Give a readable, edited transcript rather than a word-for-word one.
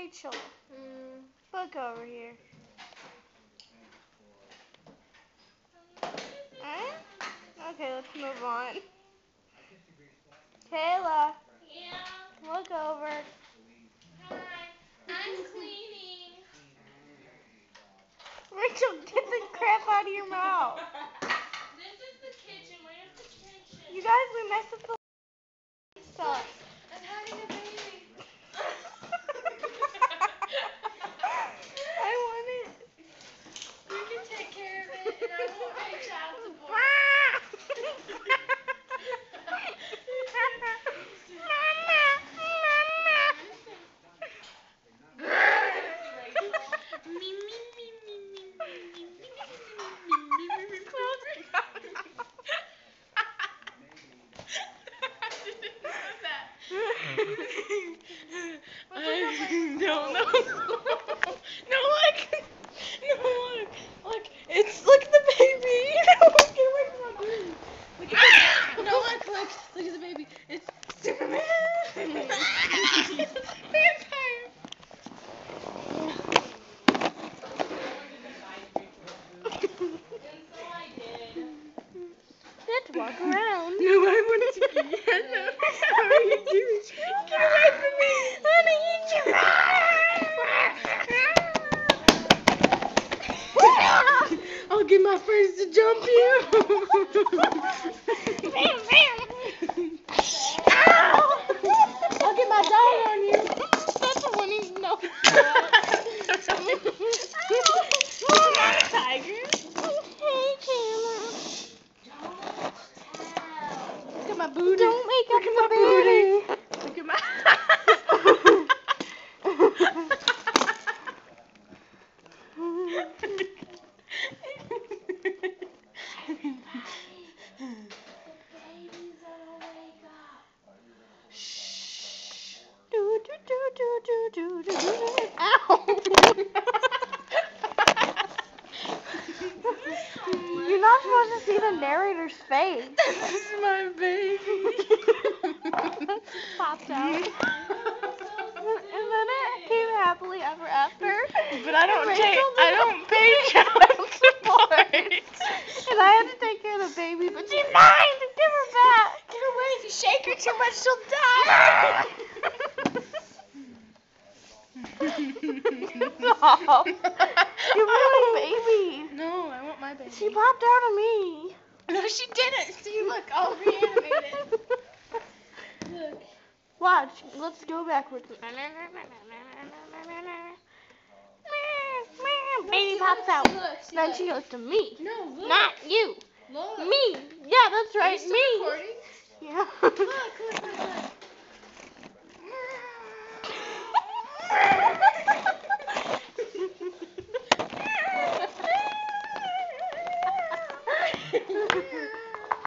Rachel, look over here. Okay, let's move on. Kayla. Yeah. Look over. Hi. I'm cleaning. Rachel, get the crap out of your mouth. This is the kitchen. Where's the kitchen? You guys, we messed up the stuff. I'm having a baby. I want it. You can take care of it, and I won't pay child support. Look, it's look at the baby. Get away from my baby. Look at the, no, look at the baby. It's Superman. Vampire. Let's walk around. No, I want to eat. How are you doing? Get away from me. I'm gonna eat you. I'll get my friends to jump you. I'll get my dog on you. That's what we need to know. I'm not a tiger. Hey, Kayla. Look at my booty. Don't make up Look at my the baby. booty. Look at my. Ow! You're not supposed to see the narrator's face. This is my baby. Popped out. And then it came happily ever after. But I don't pay child support. And I had to take care of the baby, but she's mine. Give her back. Get away! If you shake her too much, she'll die. Stop. Give her my baby. No, I want my baby. She popped out of me. No, she didn't. See, look, I'll reanimate it. Look. Watch. Let's go backwards. Baby pops out. Look, Then she goes to me. No, look. Not you. Look. Me. Yeah, that's Are you right. still Me. recording? Yeah. Look, look, look, look.